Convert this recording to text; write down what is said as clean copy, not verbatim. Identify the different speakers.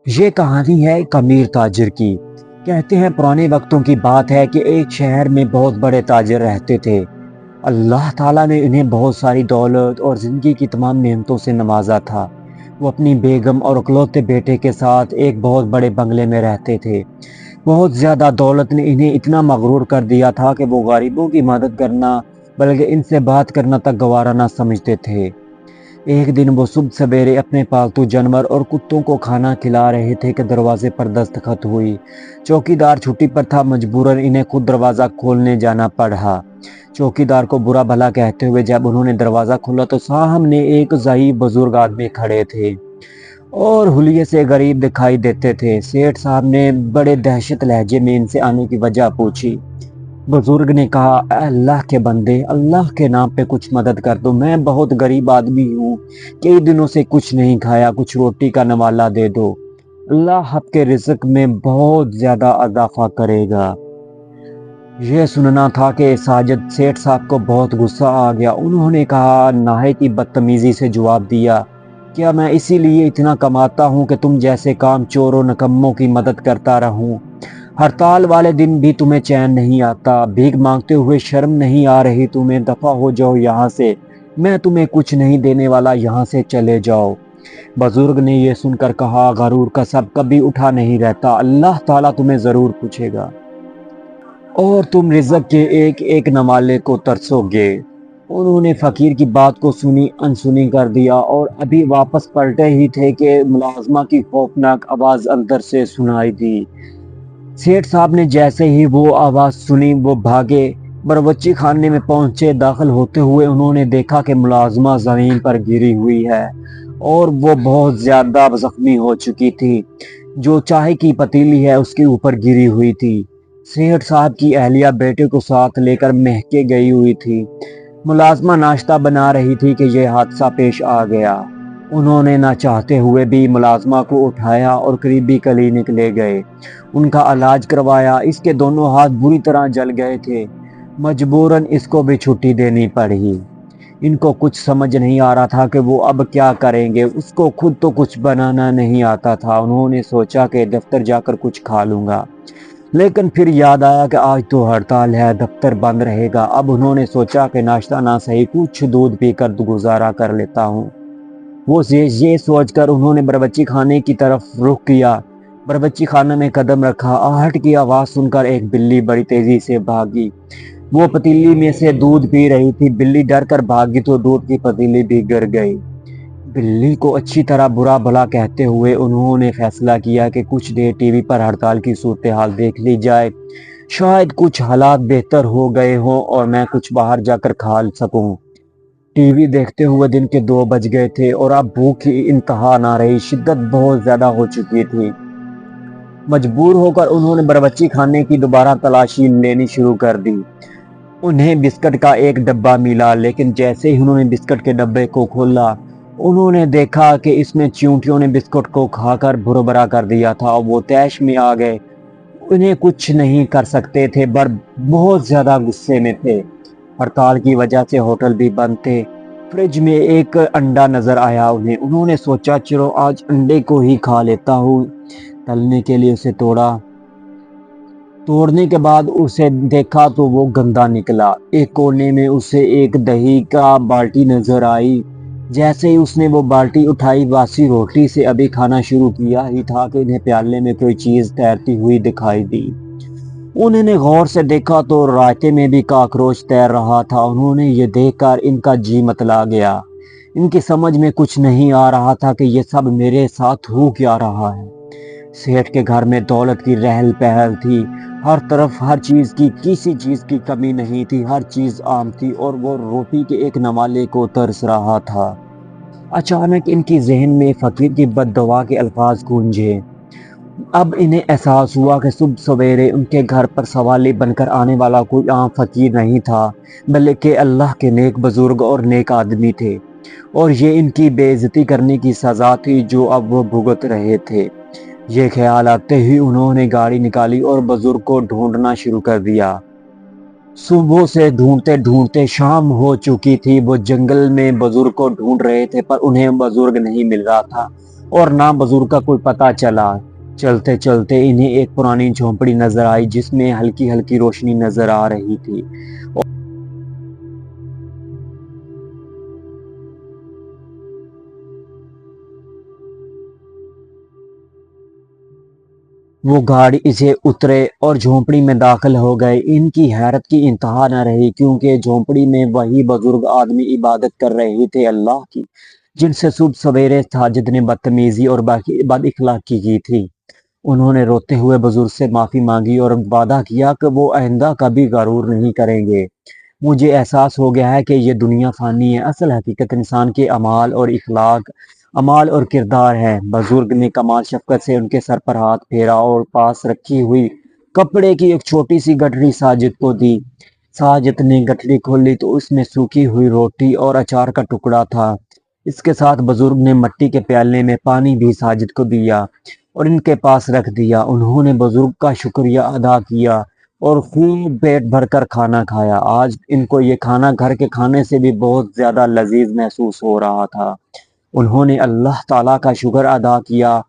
Speaker 1: یہ کہانی ہے ایک امیر تاجر کی۔ کہتے ہیں پرانے وقتوں کی بات ہے کہ ایک شہر میں بہت بڑے تاجر رہتے تھے۔ اللہ تعالیٰ نے انہیں بہت ساری دولت اور زندگی کی تمام نعمتوں سے نوازا تھا۔ وہ اپنی بیگم اور اکلوتے بیٹے کے ساتھ ایک بہت بڑے بنگلے میں رہتے تھے۔ بہت زیادہ دولت نے انہیں اتنا مغرور کر دیا تھا کہ وہ غریبوں کی مدد کرنا بلکہ ان سے بات کرنا تک گوارا نہ سمجھتے تھے۔ ایک دن وہ صبح سویرے اپنے پالتو جانور اور کتوں کو کھانا کھلا رہے تھے کہ دروازے پر دستخط ہوئی۔ چوکیدار چھٹی پر تھا، مجبوراً انہیں خود دروازہ کھولنے جانا پڑا۔ چوکیدار کو برا بھلا کہتے ہوئے جب انہوں نے دروازہ کھولا تو سامنے ایک ضعیف بزرگ آدمی کھڑے تھے اور حلیے سے غریب دکھائی دیتے تھے۔ سیٹھ صاحب نے بڑے دہشت لہجے میں ان سے آنے کی وجہ پوچھی۔ بزرگ نے کہا، اے اللہ کے بندے، اللہ کے نام پہ کچھ مدد کر دو، میں بہت غریب آدمی ہوں، کئی دنوں سے کچھ نہیں کھایا، کچھ روٹی کا نوالا دے دو، اللہ آپ کے رزق میں بہت زیادہ اضافہ کرے گا۔ یہ سننا تھا کہ ساجد سیٹھ صاحب کو بہت غصہ آ گیا۔ انہوں نے کہا، نہایت ہی بدتمیزی سے جواب دیا، کیا میں اسی لیے اتنا کماتا ہوں کہ تم جیسے کام چوروں نکموں کی مدد کرتا رہوں؟ ہڑتال والے دن بھی تمہیں چین نہیں آتا، بھیک مانگتے ہوئے شرم نہیں آ رہی تمہیں؟ دفع ہو جاؤ یہاں سے، میں تمہیں کچھ نہیں دینے والا، یہاں سے چلے جاؤ۔ بزرگ نے یہ سن کر کہا، غرور کا سب کبھی اٹھا نہیں رہتا، اللہ تعالیٰ تمہیں ضرور پوچھے گا اور تم رزق کے ایک ایک نوالے کو ترسو گے۔ انہوں نے فقیر کی بات کو سنی انسنی کر دیا اور ابھی واپس پلٹے ہی تھے کہ ملازمہ کی خوفناک آواز اندر سے سنائی دی۔ سیٹھ صاحب نے جیسے ہی وہ آواز سنی وہ بھاگے، باورچی خانے میں پہنچے۔ داخل ہوتے ہوئے انہوں نے دیکھا کہ ملازمہ زمین پر گری ہوئی ہے اور وہ بہت زیادہ زخمی ہو چکی تھی، جو چائے کی پتیلی ہے اس کے اوپر گری ہوئی تھی۔ سیٹھ صاحب کی اہلیہ بیٹے کو ساتھ لے کر مہکے گئی ہوئی تھی۔ ملازمہ ناشتہ بنا رہی تھی کہ یہ حادثہ پیش آ گیا۔ انہوں نے نہ چاہتے ہوئے بھی ملازمہ کو اٹھایا اور قریبی کلینک لے گئے، ان کا علاج کروایا۔ اس کے دونوں ہاتھ بری طرح جل گئے تھے، مجبوراً اس کو بھی چھٹی دینی پڑی۔ ان کو کچھ سمجھ نہیں آ رہا تھا کہ وہ اب کیا کریں گے، اس کو خود تو کچھ بنانا نہیں آتا تھا۔ انہوں نے سوچا کہ دفتر جا کر کچھ کھا لوں گا، لیکن پھر یاد آیا کہ آج تو ہڑتال ہے، دفتر بند رہے گا۔ اب انہوں نے سوچا کہ ناشتہ نہ صحیح کچھ دودھ پی کر گزارا کر لیتا ہوں۔ وہ یہ سوچ کر انہوں نے باورچی خانے کی طرف رخ کیا۔ باورچی خانے میں قدم رکھا، آہٹ کی آواز سن کر ایک بلی بڑی تیزی سے بھاگی۔ وہ پتیلی میں سے دودھ پی رہی تھی، بلی ڈر کر بھاگی تو دودھ کی پتیلی بھی گر گئی۔ بلی کو اچھی طرح برا بھلا کہتے ہوئے انہوں نے فیصلہ کیا کہ کچھ دیر ٹی وی پر ہڑتال کی صورتحال دیکھ لی جائے، شاید کچھ حالات بہتر ہو گئے ہوں اور میں کچھ باہر جا کر کھا سکوں۔ ٹی وی دیکھتے ہوئے دن کے 2 بج گئے تھے اور اب بھوک کی انتہا نہ رہی، شدت بہت زیادہ ہو چکی تھی۔ مجبور ہو کر انہوں نے باورچی خانے کی دوبارہ تلاشی لینی شروع کر دی۔ انہیں بسکٹ کا ایک ڈبہ ملا، لیکن جیسے ہی انہوں نے بسکٹ کے ڈبے کو کھولا انہوں نے دیکھا کہ اس میں چیونٹیوں نے بسکٹ کو کھا کر بھربھرا کر دیا تھا اور وہ طیش میں آ گئے۔ انہیں کچھ نہیں کر سکتے تھے، بہت زیادہ غصے میں تھے۔ ہڑتال کی وجہ سے ہوٹل بھی بند تھے۔ فریج میں ایک انڈا نظر آیا انہوں نے سوچا، چلو آج انڈے کو ہی کھا لیتا ہوں۔ تلنے کے لیے اسے توڑنے کے بعد اسے دیکھا تو وہ گندا نکلا۔ ایک کونے میں اسے ایک دہی کا بالٹی نظر آئی۔ جیسے ہی اس نے وہ بالٹی اٹھائی، باسی روٹی سے ابھی کھانا شروع کیا ہی تھا کہ انہیں پیالے میں کوئی چیز تیرتی ہوئی دکھائی دی۔ انہوں نے غور سے دیکھا تو رائتے میں بھی کاکروچ تیر رہا تھا۔ انہوں نے یہ دیکھ کر ان کا جی متلا گیا۔ ان کی سمجھ میں کچھ نہیں آ رہا تھا کہ یہ سب میرے ساتھ ہو کیا رہا ہے۔ سیٹھ کے گھر میں دولت کی رہل پہل تھی، ہر طرف ہر چیز کی، کسی چیز کی کمی نہیں تھی، ہر چیز عام تھی اور وہ روٹی کے ایک نوالے کو ترس رہا تھا۔ اچانک ان کی ذہن میں فقیر کی بد دعا کے الفاظ گونجے۔ اب انہیں احساس ہوا کہ صبح سویرے ان کے گھر پر سوالی بن کر آنے والا کوئی عام فقیر نہیں تھا، بلکہ اللہ کے نیک بزرگ اور نیک آدمی تھے، اور یہ ان کی بے عزتی کرنے کی سزا تھی جو اب وہ بھگت رہے تھے۔ یہ خیال آتے ہی انہوں نے گاڑی نکالی اور بزرگ کو ڈھونڈنا شروع کر دیا۔ صبح سے ڈھونڈتے ڈھونڈتے شام ہو چکی تھی۔ وہ جنگل میں بزرگ کو ڈھونڈ رہے تھے پر انہیں بزرگ نہیں مل رہا تھا۔ اور نہ بزرگ کا کوئی پتہ چلا۔ چلتے چلتے انہیں ایک پرانی جھونپڑی نظر آئی جس میں ہلکی ہلکی روشنی نظر آ رہی تھی۔ وہ گاڑی سے اترے اور جھونپڑی میں داخل ہو گئے۔ ان کی حیرت کی انتہا نہ رہی کیونکہ جھونپڑی میں وہی بزرگ آدمی عبادت کر رہے تھے اللہ کی، جن سے صبح سویرے ساجد نے بدتمیزی اور بد اخلاقی کی تھی۔ انہوں نے روتے ہوئے بزرگ سے معافی مانگی اور وعدہ کیا کہ وہ آئندہ کبھی غرور نہیں کریں گے۔ مجھے احساس ہو گیا ہے کہ یہ دنیا فانی ہے، اصل حقیقت انسان کے اعمال اور کردار ہے۔ بزرگ نے کمال شفقت سے ان کے سر پر ہاتھ پھیرا اور پاس رکھی ہوئی کپڑے کی ایک چھوٹی سی گٹھڑی ساجد کو دی۔ ساجد نے گٹھڑی کھولی تو اس میں سوکھی ہوئی روٹی اور اچار کا ٹکڑا تھا۔ اس کے ساتھ بزرگ نے مٹی کے پیالے میں پانی بھی ساجد کو دیا اور ان کے پاس رکھ دیا۔ انہوں نے بزرگ کا شکریہ ادا کیا اور خوب پیٹ بھر کر کھانا کھایا۔ آج ان کو یہ کھانا گھر کے کھانے سے بھی بہت زیادہ لذیذ محسوس ہو رہا تھا۔ انہوں نے اللہ تعالیٰ کا شکر ادا کیا